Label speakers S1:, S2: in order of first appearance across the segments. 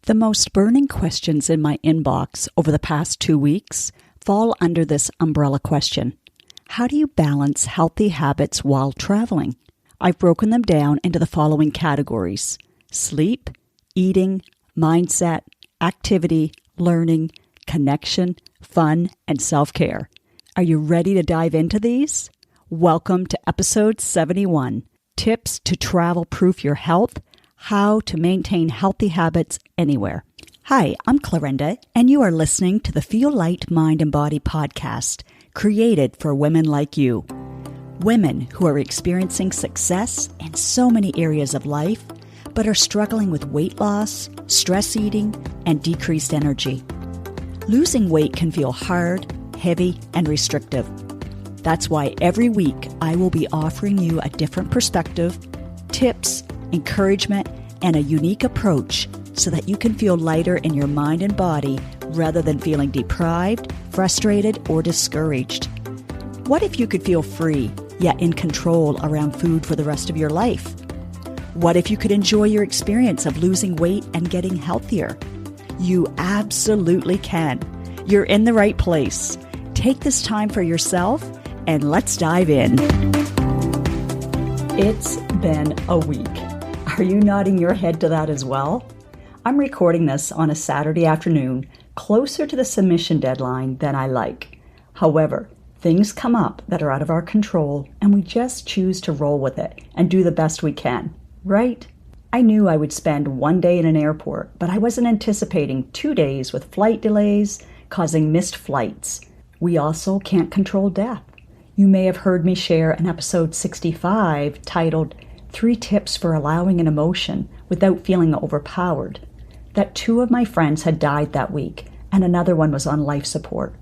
S1: The most burning questions in my inbox over the past 2 weeks fall under this umbrella question. How do you balance healthy habits while traveling? I've broken them down into the following categories: sleep, eating, mindset, activity, learning, connection, fun, and self-care. Are you ready to dive into these? Welcome to episode 71, Tips to Travel-Proof Your Health, How to Maintain Healthy Habits Anywhere. Hi, I'm Clarinda, and you are listening to the Feel Light Mind and Body podcast, created for women like you. Women who are experiencing success in so many areas of life, but are struggling with weight loss, stress eating, and decreased energy. Losing weight can feel hard, heavy, and restrictive. That's why every week I will be offering you a different perspective, tips, encouragement, and a unique approach so that you can feel lighter in your mind and body rather than feeling deprived, frustrated, or discouraged. What if you could feel free, yet in control around food for the rest of your life? What if you could enjoy your experience of losing weight and getting healthier? You absolutely can. You're in the right place. Take this time for yourself and let's dive in. It's been a week. Are you nodding your head to that as well? I'm recording this on a Saturday afternoon, closer to the submission deadline than I like. However, things come up that are out of our control, and we just choose to roll with it and do the best we can, right? I knew I would spend one day in an airport, but I wasn't anticipating 2 days with flight delays causing missed flights. We also can't control death. You may have heard me share an episode 65 titled 3 Tips for Allowing an Emotion Without Feeling Overpowered, that 2 of my friends had died that week and another one was on life support.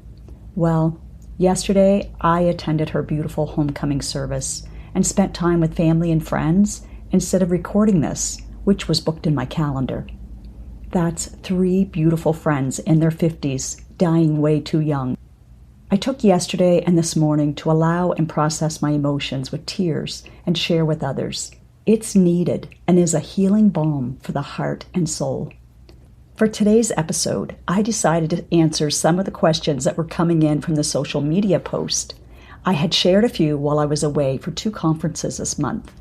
S1: Well, yesterday I attended her beautiful homecoming service and spent time with family and friends instead of recording this, which was booked in my calendar. That's 3 beautiful friends in their 50s dying way too young. I took yesterday and this morning to allow and process my emotions with tears and share with others. It's needed and is a healing balm for the heart and soul. For today's episode, I decided to answer some of the questions that were coming in from the social media post. I had shared a few while I was away for 2 conferences this month.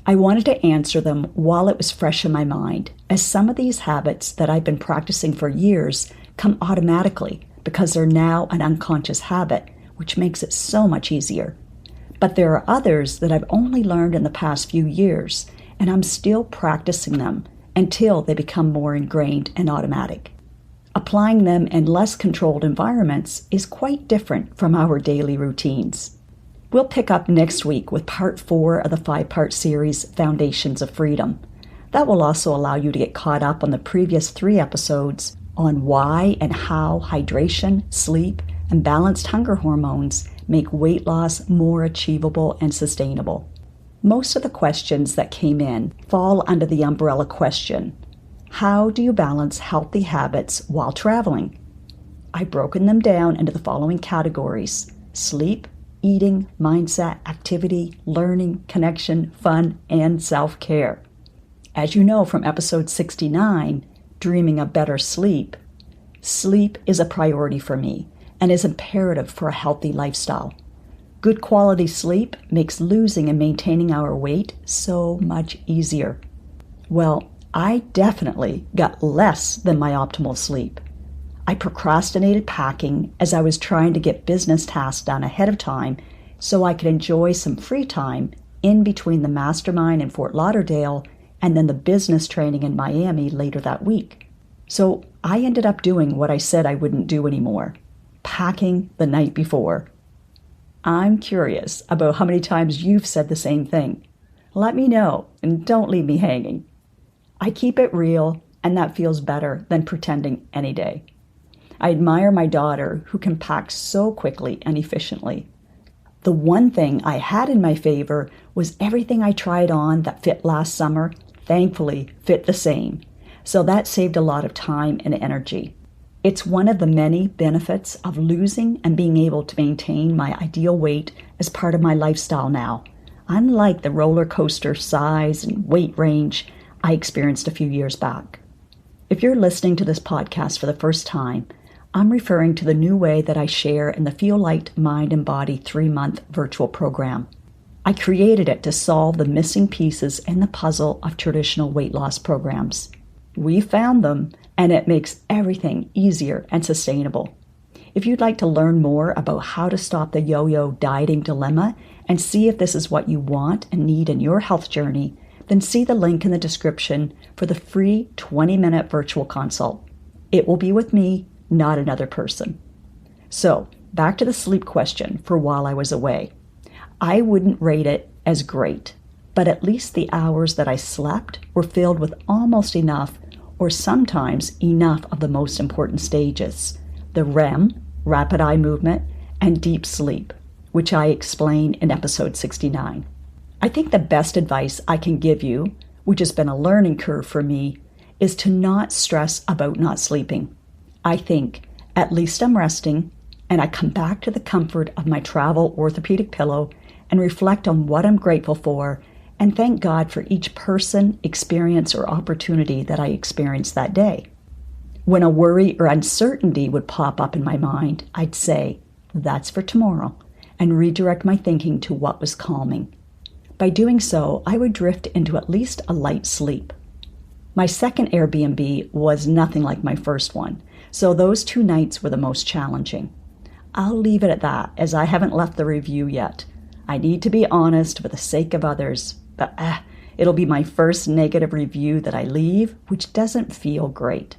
S1: I wanted to answer them while it was fresh in my mind, as some of these habits that I've been practicing for years come automatically because they're now an unconscious habit, which makes it so much easier. But there are others that I've only learned in the past few years, and I'm still practicing them until they become more ingrained and automatic. Applying them in less controlled environments is quite different from our daily routines. We'll pick up next week with part 4 of the 5-part series, Foundations of Freedom. That will also allow you to get caught up on the previous 3 episodes on why and how hydration, sleep, and balanced hunger hormones make weight loss more achievable and sustainable. Most of the questions that came in fall under the umbrella question: how do you balance healthy habits while traveling? I've broken them down into the following categories: sleep, eating, mindset, activity, learning, connection, fun, and self-care. As you know from episode 69, Dreaming of Better Sleep, sleep is a priority for me and is imperative for a healthy lifestyle. Good quality sleep makes losing and maintaining our weight so much easier. Well, I definitely got less than my optimal sleep. I procrastinated packing as I was trying to get business tasks done ahead of time so I could enjoy some free time in between the mastermind in Fort Lauderdale and then the business training in Miami later that week. So I ended up doing what I said I wouldn't do anymore: packing the night before. I'm curious about how many times you've said the same thing. Let me know and don't leave me hanging. I keep it real, and that feels better than pretending any day. I admire my daughter who can pack so quickly and efficiently. The one thing I had in my favor was everything I tried on that fit last summer, thankfully, fit the same. So that saved a lot of time and energy. It's one of the many benefits of losing and being able to maintain my ideal weight as part of my lifestyle now, unlike the roller coaster size and weight range I experienced a few years back. If you're listening to this podcast for the first time, I'm referring to the new way that I share in the Feel Light Mind and Body 3-month virtual program. I created it to solve the missing pieces in the puzzle of traditional weight loss programs. We found them, and it makes everything easier and sustainable. If you'd like to learn more about how to stop the yo-yo dieting dilemma and see if this is what you want and need in your health journey, then see the link in the description for the free 20-minute virtual consult. It will be with me, not another person. So, back to the sleep question for while I was away. I wouldn't rate it as great, but at least the hours that I slept were filled with almost enough, or sometimes enough of the most important stages, the REM, rapid eye movement, and deep sleep, which I explain in episode 69. I think the best advice I can give you, which has been a learning curve for me, is to not stress about not sleeping. I think, at least I'm resting, and I come back to the comfort of my travel orthopedic pillow and reflect on what I'm grateful for and thank God for each person, experience, or opportunity that I experienced that day. When a worry or uncertainty would pop up in my mind, I'd say, that's for tomorrow, and redirect my thinking to what was calming. By doing so, I would drift into at least a light sleep. My second Airbnb was nothing like my first one, so those 2 nights were the most challenging. I'll leave it at that, as I haven't left the review yet. I need to be honest for the sake of others, but it'll be my first negative review that I leave, which doesn't feel great.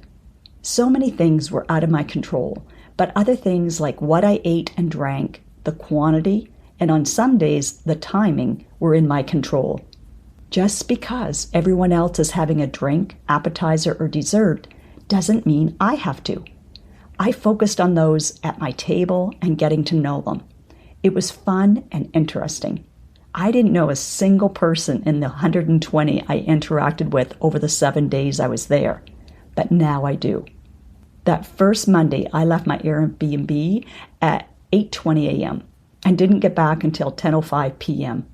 S1: So many things were out of my control, but other things like what I ate and drank, the quantity, and on some days the timing were in my control. Just because everyone else is having a drink, appetizer, or dessert doesn't mean I have to. I focused on those at my table and getting to know them. It was fun and interesting. I didn't know a single person in the 120 I interacted with over the 7 days I was there, but now I do. That first Monday, I left my Airbnb at 8:20 a.m. and didn't get back until 10:05 p.m.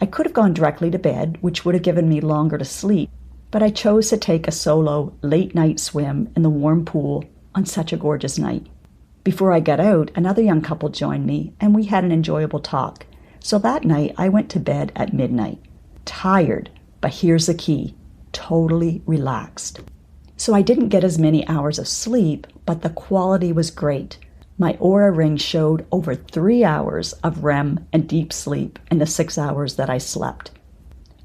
S1: I could have gone directly to bed, which would have given me longer to sleep, but I chose to take a solo late-night swim in the warm pool on such a gorgeous night. Before I got out, another young couple joined me, and we had an enjoyable talk. So that night, I went to bed at midnight. Tired, but here's the key, totally relaxed. So I didn't get as many hours of sleep, but the quality was great. My Oura ring showed over 3 hours of REM and deep sleep in the 6 hours that I slept.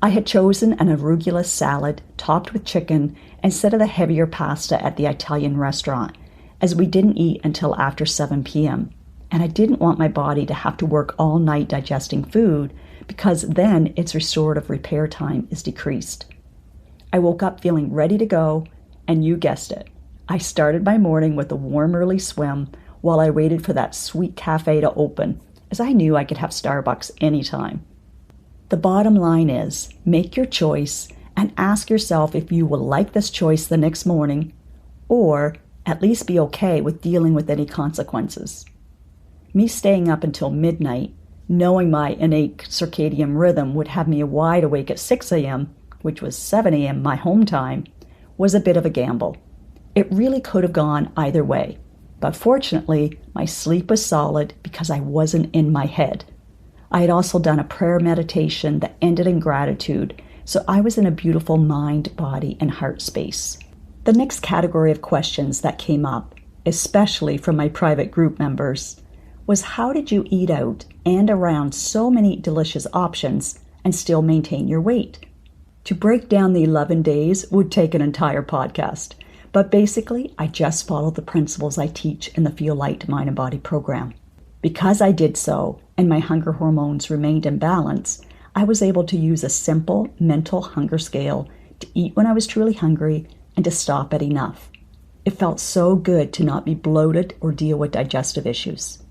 S1: I had chosen an arugula salad topped with chicken instead of the heavier pasta at the Italian restaurant, as we didn't eat until after 7 p.m. And I didn't want my body to have to work all night digesting food, because then its restorative repair time is decreased. I woke up feeling ready to go, and you guessed it. I started my morning with a warm early swim while I waited for that sweet cafe to open, as I knew I could have Starbucks anytime. The bottom line is, make your choice and ask yourself if you will like this choice the next morning, or at least be okay with dealing with any consequences. Me staying up until midnight, knowing my innate circadian rhythm would have me wide awake at 6 a.m., which was 7 a.m. my home time, was a bit of a gamble. It really could have gone either way, but fortunately, my sleep was solid because I wasn't in my head. I had also done a prayer meditation that ended in gratitude, so I was in a beautiful mind, body, and heart space. The next category of questions that came up, especially from my private group members, was how did you eat out and around so many delicious options and still maintain your weight? To break down the 11 days would take an entire podcast, but basically I just followed the principles I teach in the Feel Light Mind and Body program. Because I did so and my hunger hormones remained in balance, I was able to use a simple mental hunger scale to eat when I was truly hungry and to stop at enough. It felt so good to not be bloated or deal with digestive issues.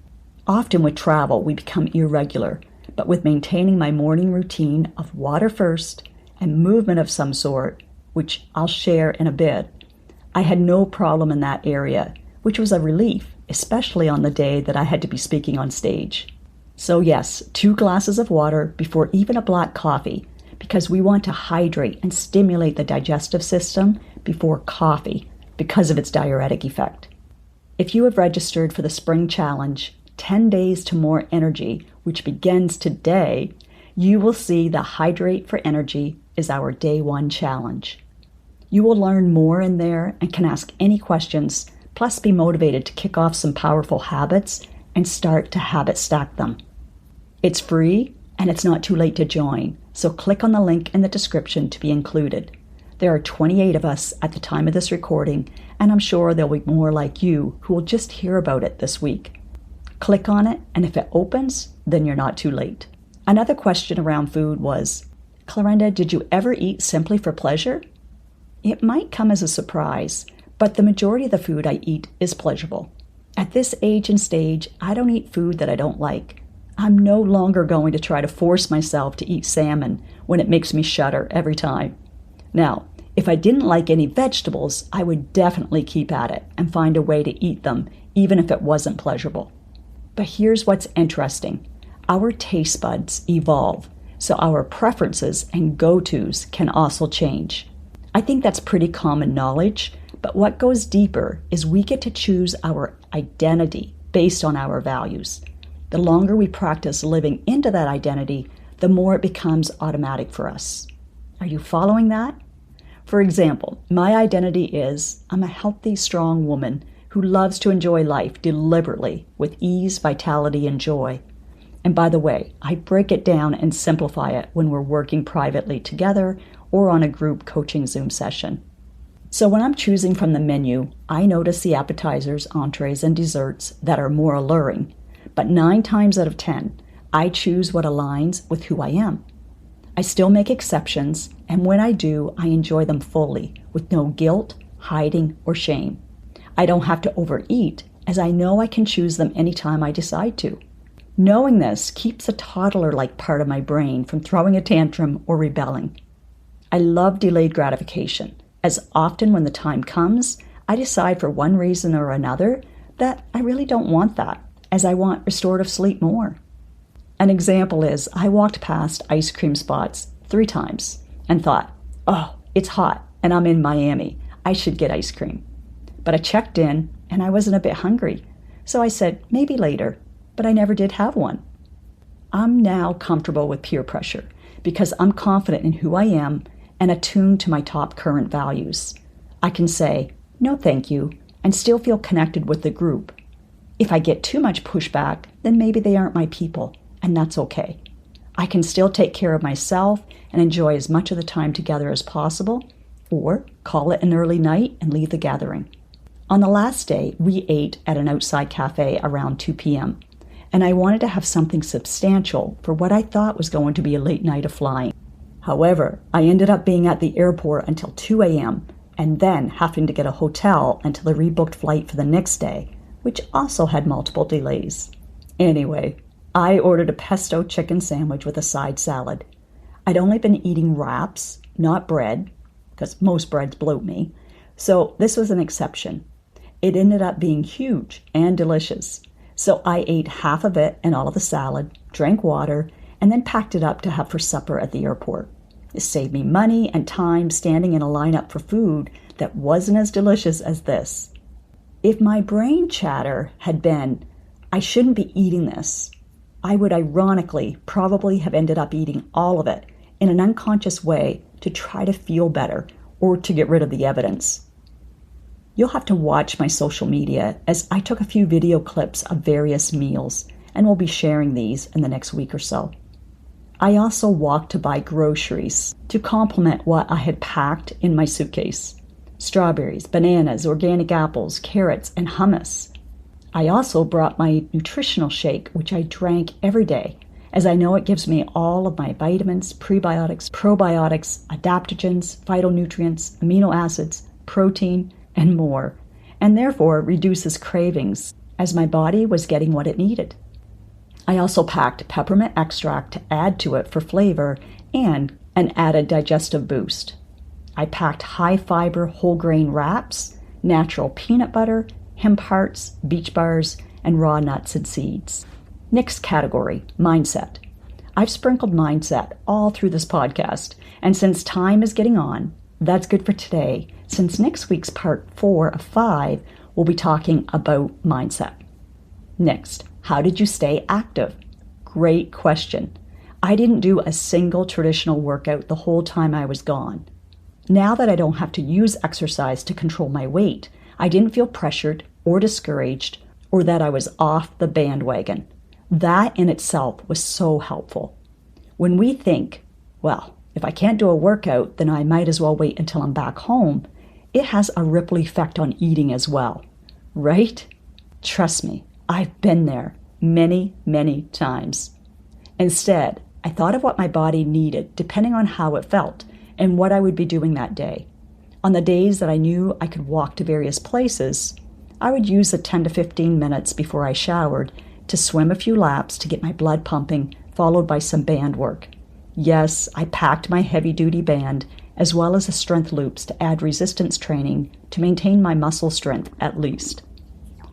S1: Often with travel, we become irregular, but with maintaining my morning routine of water first and movement of some sort, which I'll share in a bit, I had no problem in that area, which was a relief, especially on the day that I had to be speaking on stage. So yes, 2 glasses of water before even a black coffee, because we want to hydrate and stimulate the digestive system before coffee, because of its diuretic effect. If you have registered for the Spring Challenge, 10 Days to More Energy, which begins today, you will see the Hydrate for Energy is our Day 1 challenge. You will learn more in there and can ask any questions, plus be motivated to kick off some powerful habits and start to habit stack them. It's free and it's not too late to join, so click on the link in the description to be included. There are 28 of us at the time of this recording, and I'm sure there'll be more like you who will just hear about it this week. Click on it, and if it opens, then you're not too late. Another question around food was, Clarenda, did you ever eat simply for pleasure? It might come as a surprise, but the majority of the food I eat is pleasurable. At this age and stage, I don't eat food that I don't like. I'm no longer going to try to force myself to eat salmon when it makes me shudder every time. Now, if I didn't like any vegetables, I would definitely keep at it and find a way to eat them, even if it wasn't pleasurable. But here's what's interesting. Our taste buds evolve, so our preferences and go-tos can also change. I think that's pretty common knowledge, but what goes deeper is we get to choose our identity based on our values. The longer we practice living into that identity, the more it becomes automatic for us. Are you following that? For example, my identity is I'm a healthy, strong woman who loves to enjoy life deliberately with ease, vitality, and joy. And by the way, I break it down and simplify it when we're working privately together or on a group coaching Zoom session. So when I'm choosing from the menu, I notice the appetizers, entrees, and desserts that are more alluring. But 9 times out of 10, I choose what aligns with who I am. I still make exceptions, and when I do, I enjoy them fully, with no guilt, hiding, or shame. I don't have to overeat, as I know I can choose them anytime I decide to. Knowing this keeps a toddler-like part of my brain from throwing a tantrum or rebelling. I love delayed gratification, as often when the time comes, I decide for one reason or another that I really don't want that, as I want restorative sleep more. An example is I walked past ice cream spots 3 times and thought, oh, it's hot and I'm in Miami. I should get ice cream. But I checked in and I wasn't a bit hungry. So I said, maybe later, but I never did have one. I'm now comfortable with peer pressure because I'm confident in who I am and attuned to my top current values. I can say, no thank you, and still feel connected with the group. If I get too much pushback, then maybe they aren't my people, and that's okay. I can still take care of myself and enjoy as much of the time together as possible, or call it an early night and leave the gathering. On the last day, we ate at an outside cafe around 2 p.m., and I wanted to have something substantial for what I thought was going to be a late night of flying. However, I ended up being at the airport until 2 a.m., and then having to get a hotel until the rebooked flight for the next day, which also had multiple delays. Anyway, I ordered a pesto chicken sandwich with a side salad. I'd only been eating wraps, not bread, because most breads bloat me, so this was an exception. It ended up being huge and delicious, so I ate half of it and all of the salad, drank water, and then packed it up to have for supper at the airport. It saved me money and time standing in a lineup for food that wasn't as delicious as this. If my brain chatter had been, I shouldn't be eating this, I would ironically probably have ended up eating all of it in an unconscious way to try to feel better or to get rid of the evidence. You'll have to watch my social media as I took a few video clips of various meals and will be sharing these in the next week or so. I also walked to buy groceries to complement what I had packed in my suitcase. Strawberries, bananas, organic apples, carrots, and hummus. I also brought my nutritional shake, which I drank every day, as I know it gives me all of my vitamins, prebiotics, probiotics, adaptogens, phytonutrients, amino acids, protein, and more, and therefore reduces cravings, as my body was getting what it needed. I also packed peppermint extract to add to it for flavor and an added digestive boost. I packed high-fiber whole grain wraps, natural peanut butter, hemp hearts, beach bars, and raw nuts and seeds. Next category, mindset. I've sprinkled mindset all through this podcast, and since time is getting on, that's good for today, since next week's part 4 of 5 will be talking about mindset. Next, how did you stay active? Great question. I didn't do a single traditional workout the whole time I was gone. Now that I don't have to use exercise to control my weight, I didn't feel pressured or discouraged or that I was off the bandwagon. That in itself was so helpful. When we think, well, if I can't do a workout, then I might as well wait until I'm back home, it has a ripple effect on eating as well, right? Trust me, I've been there many, many times. Instead, I thought of what my body needed depending on how it felt and what I would be doing that day. On the days that I knew I could walk to various places, I would use the 10 to 15 minutes before I showered to swim a few laps to get my blood pumping, followed by some band work. Yes, I packed my heavy-duty band as well as the strength loops to add resistance training to maintain my muscle strength at least.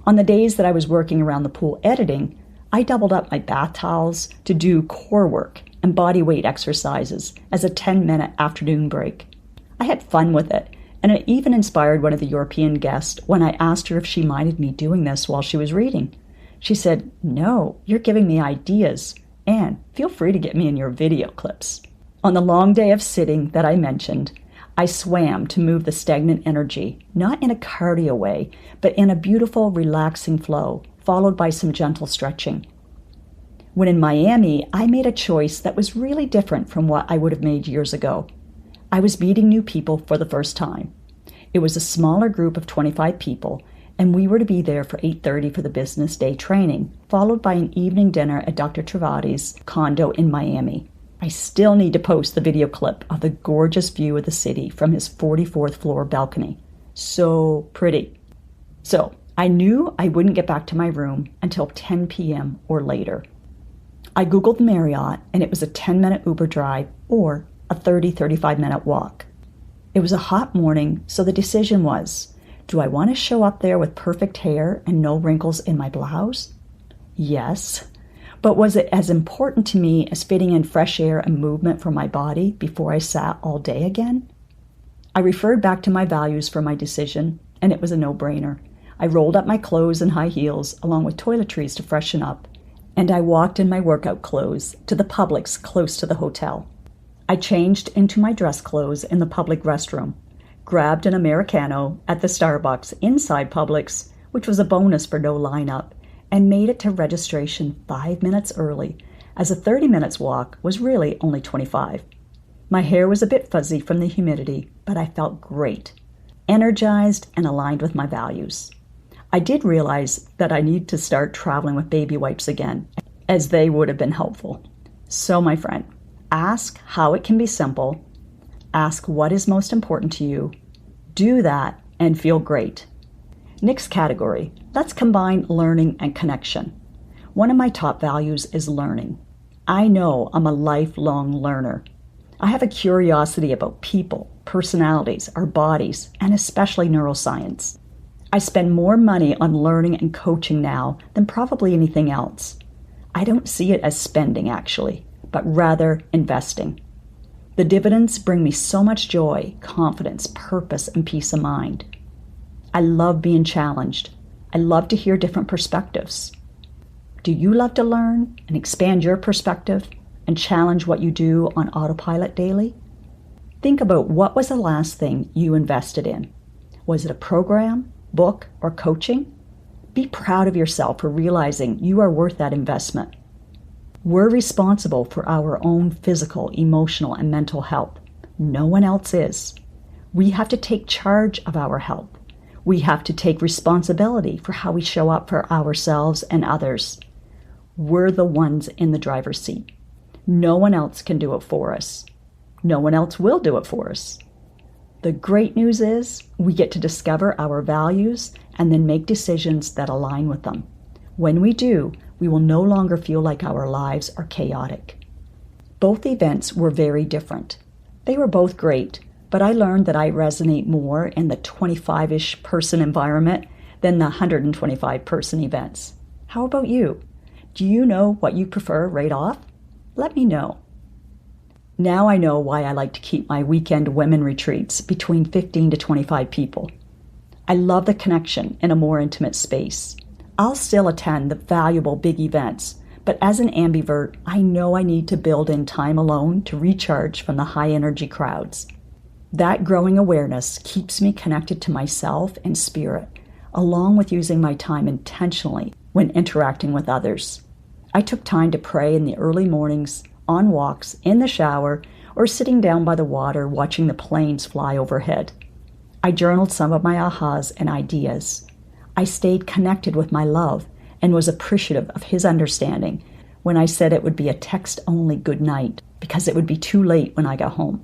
S1: On the days that I was working around the pool editing, I doubled up my bath towels to do core work and body weight exercises as a 10-minute afternoon break. I had fun with it, and it even inspired one of the European guests when I asked her if she minded me doing this while she was reading. She said, "No, you're giving me ideas, and feel free to get me in your video clips." On the long day of sitting that I mentioned, I swam to move the stagnant energy, not in a cardio way, but in a beautiful, relaxing flow, followed by some gentle stretching. When in Miami, I made a choice that was really different from what I would have made years ago. I was meeting new people for the first time. It was a smaller group of 25 people, and we were to be there for 8:30 for the business day training, followed by an evening dinner at Dr. Travati's condo in Miami. I still need to post the video clip of the gorgeous view of the city from his 44th floor balcony. So pretty. So I knew I wouldn't get back to my room until 10 p.m. or later. I Googled Marriott, and it was a 10-minute Uber drive or a 35-minute walk. It was a hot morning, so the decision was, do I want to show up there with perfect hair and no wrinkles in my blouse? Yes. But was it as important to me as fitting in fresh air and movement for my body before I sat all day again? I referred back to my values for my decision, and it was a no-brainer. I rolled up my clothes and high heels, along with toiletries to freshen up, and I walked in my workout clothes to the Publix close to the hotel. I changed into my dress clothes in the public restroom, grabbed an Americano at the Starbucks inside Publix, which was a bonus for no lineup, and made it to registration 5 minutes early, as a 30 minutes walk was really only 25. My hair was a bit fuzzy from the humidity, but I felt great, energized and aligned with my values. I did realize that I need to start traveling with baby wipes again, as they would have been helpful. So, my friend, ask how it can be simple, ask what is most important to you, do that, and feel great. Next category, let's combine learning and connection. One of my top values is learning. I know I'm a lifelong learner. I have a curiosity about people, personalities, our bodies, and especially neuroscience. I spend more money on learning and coaching now than probably anything else. I don't see it as spending, actually, but rather investing. The dividends bring me so much joy, confidence, purpose, and peace of mind. I love being challenged. I love to hear different perspectives. Do you love to learn and expand your perspective and challenge what you do on autopilot daily? Think about what was the last thing you invested in. Was it a program, book, or coaching? Be proud of yourself for realizing you are worth that investment. We're responsible for our own physical, emotional, and mental health. No one else is. We have to take charge of our health. We have to take responsibility for how we show up for ourselves and others. We're the ones in the driver's seat. No one else can do it for us. No one else will do it for us. The great news is we get to discover our values and then make decisions that align with them. When we do, we will no longer feel like our lives are chaotic. Both events were very different. They were both great, but I learned that I resonate more in the 25-ish person environment than the 125 person events. How about you? Do you know what you prefer right off? Let me know. Now I know why I like to keep my weekend women retreats between 15 to 25 people. I love the connection in a more intimate space. I'll still attend the valuable big events, but as an ambivert, I know I need to build in time alone to recharge from the high-energy crowds. That growing awareness keeps me connected to myself and spirit, along with using my time intentionally when interacting with others. I took time to pray in the early mornings, on walks, in the shower, or sitting down by the water watching the planes fly overhead. I journaled some of my ahas and ideas. I stayed connected with my love and was appreciative of his understanding when I said it would be a text-only good night because it would be too late when I got home.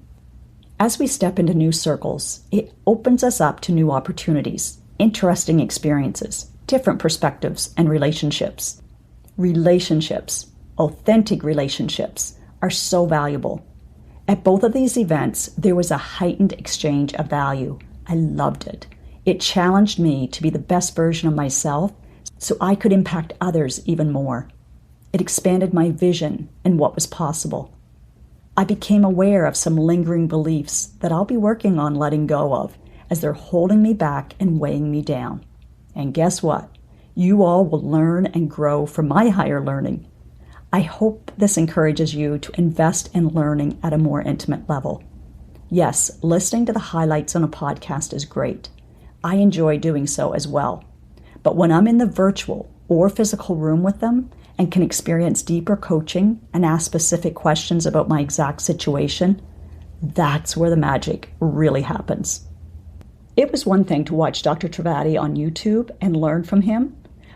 S1: As we step into new circles, it opens us up to new opportunities, interesting experiences, different perspectives, and relationships. Relationships, authentic relationships, are so valuable. At both of these events, there was a heightened exchange of value. I loved it. It challenged me to be the best version of myself so I could impact others even more. It expanded my vision and what was possible. I became aware of some lingering beliefs that I'll be working on letting go of as they're holding me back and weighing me down. And guess what? You all will learn and grow from my higher learning. I hope this encourages you to invest in learning at a more intimate level. Yes, listening to the highlights on a podcast is great. I enjoy doing so as well. But when I'm in the virtual or physical room with them and can experience deeper coaching and ask specific questions about my exact situation, that's where the magic really happens. It was one thing to watch Dr. Trivedi on YouTube and learn from him,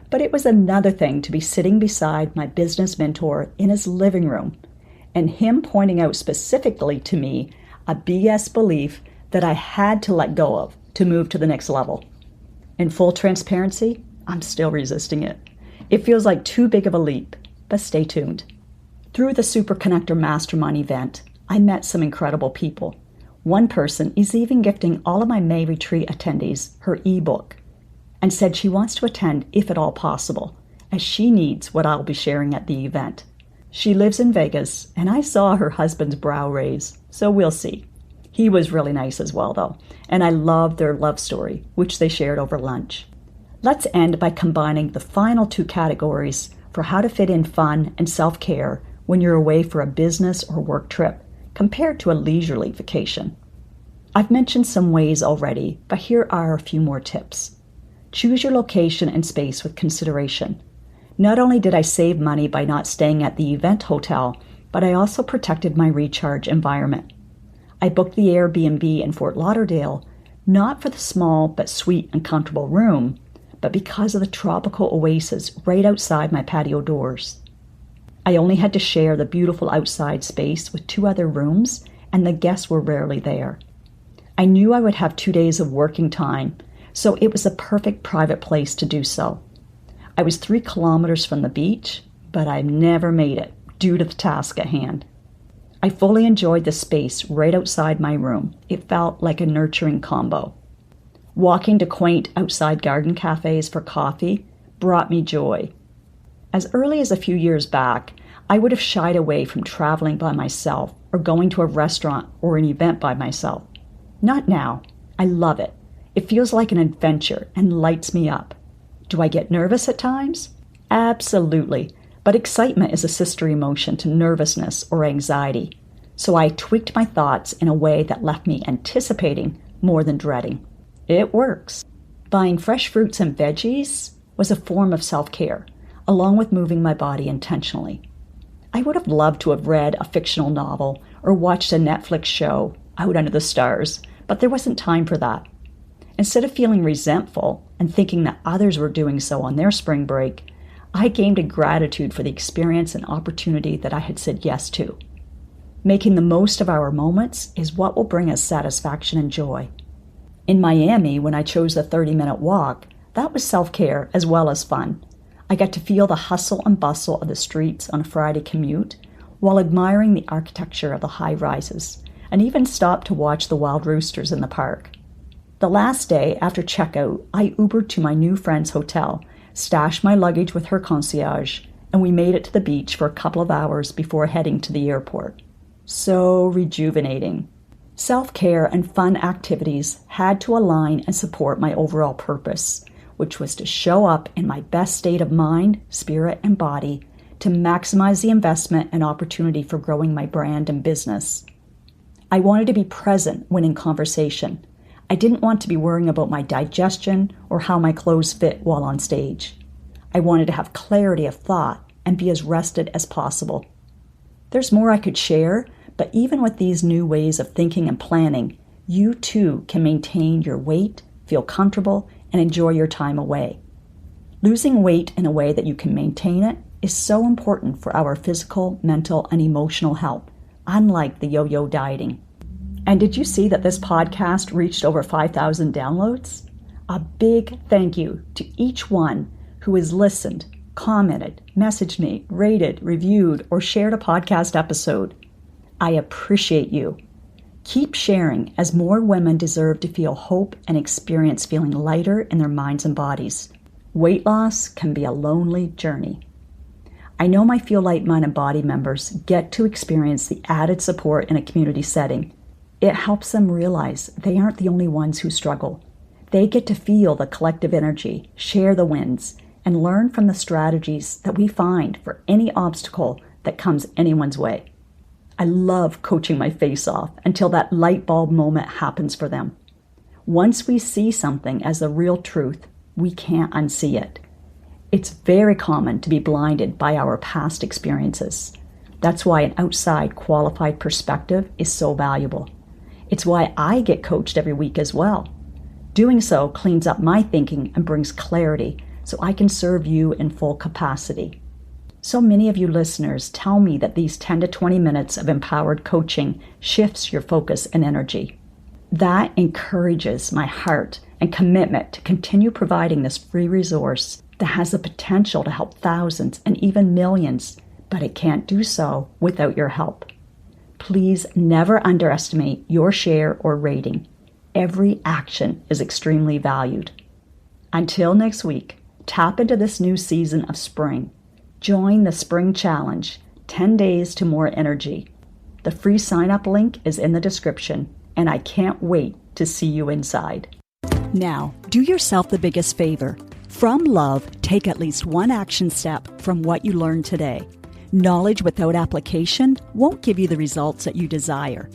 S1: but it was another thing to be sitting beside my business mentor in his living room and him pointing out specifically to me a BS belief that I had to let go of to move to the next level. In full transparency, I'm still resisting it. It feels like too big of a leap, but stay tuned. Through the Super Connector Mastermind event, I met some incredible people. One person is even gifting all of my May retreat attendees her ebook and said she wants to attend if at all possible, as she needs what I'll be sharing at the event. She lives in Vegas, and I saw her husband's brow raise, so we'll see. He was really nice as well, though, and I loved their love story, which they shared over lunch. Let's end by combining the final two categories for how to fit in fun and self-care when you're away for a business or work trip, compared to a leisurely vacation. I've mentioned some ways already, but here are a few more tips. Choose your location and space with consideration. Not only did I save money by not staying at the event hotel, but I also protected my recharge environment. I booked the Airbnb in Fort Lauderdale, not for the small but sweet and comfortable room, but because of the tropical oasis right outside my patio doors. I only had to share the beautiful outside space with 2 other rooms, and the guests were rarely there. I knew I would have 2 days of working time, so it was a perfect private place to do so. I was 3 kilometers from the beach, but I never made it due to the task at hand. I fully enjoyed the space right outside my room. It felt like a nurturing combo. Walking to quaint outside garden cafes for coffee brought me joy. As early as a few years back, I would have shied away from traveling by myself or going to a restaurant or an event by myself. Not now. I love it. It feels like an adventure and lights me up. Do I get nervous at times? Absolutely. But excitement is a sister emotion to nervousness or anxiety. So I tweaked my thoughts in a way that left me anticipating more than dreading. It works. Buying fresh fruits and veggies was a form of self-care, along with moving my body intentionally. I would have loved to have read a fictional novel or watched a Netflix show out under the stars, but there wasn't time for that. Instead of feeling resentful and thinking that others were doing so on their spring break, I gained a gratitude for the experience and opportunity that I had said yes to. Making the most of our moments is what will bring us satisfaction and joy. In Miami, when I chose the 30-minute walk, that was self-care as well as fun. I got to feel the hustle and bustle of the streets on a Friday commute while admiring the architecture of the high-rises, and even stopped to watch the wild roosters in the park. The last day after checkout, I Ubered to my new friend's hotel, stashed my luggage with her concierge, and we made it to the beach for a couple of hours before heading to the airport. So rejuvenating. Self-care and fun activities had to align and support my overall purpose, which was to show up in my best state of mind, spirit, and body to maximize the investment and opportunity for growing my brand and business. I wanted to be present when in conversation. I didn't want to be worrying about my digestion or how my clothes fit while on stage. I wanted to have clarity of thought and be as rested as possible. There's more I could share, but even with these new ways of thinking and planning, you too can maintain your weight, feel comfortable, and enjoy your time away. Losing weight in a way that you can maintain it is so important for our physical, mental, and emotional health, unlike the yo-yo dieting. And did you see that this podcast reached over 5,000 downloads? A big thank you to each one who has listened, commented, messaged me, rated, reviewed, or shared a podcast episode. I appreciate you. Keep sharing, as more women deserve to feel hope and experience feeling lighter in their minds and bodies. Weight loss can be a lonely journey. I know my Feel Light Mind and Body members get to experience the added support in a community setting. It helps them realize they aren't the only ones who struggle. They get to feel the collective energy, share the wins, and learn from the strategies that we find for any obstacle that comes anyone's way. I love coaching my face off until that light bulb moment happens for them. Once we see something as the real truth, we can't unsee it. It's very common to be blinded by our past experiences. That's why an outside qualified perspective is so valuable. It's why I get coached every week as well. Doing so cleans up my thinking and brings clarity so I can serve you in full capacity. So many of you listeners tell me that these 10 to 20 minutes of empowered coaching shifts your focus and energy. That encourages my heart and commitment to continue providing this free resource that has the potential to help thousands and even millions, but it can't do so without your help. Please never underestimate your share or rating. Every action is extremely valued. Until next week, tap into this new season of spring. Join the Spring Challenge, 10 days to more energy. The free sign-up link is in the description, and I can't wait to see you inside. Now, do yourself the biggest favor. From love, take at least one action step from what you learned today. Knowledge without application won't give you the results that you desire.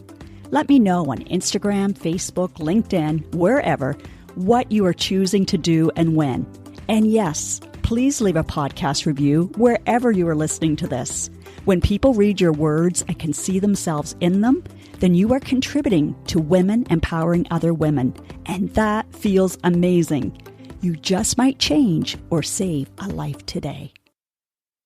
S1: Let me know on Instagram, Facebook, LinkedIn, wherever, what you are choosing to do and when. And yes, please leave a podcast review wherever you are listening to this. When people read your words and can see themselves in them, then you are contributing to women empowering other women. And that feels amazing. You just might change or save a life today.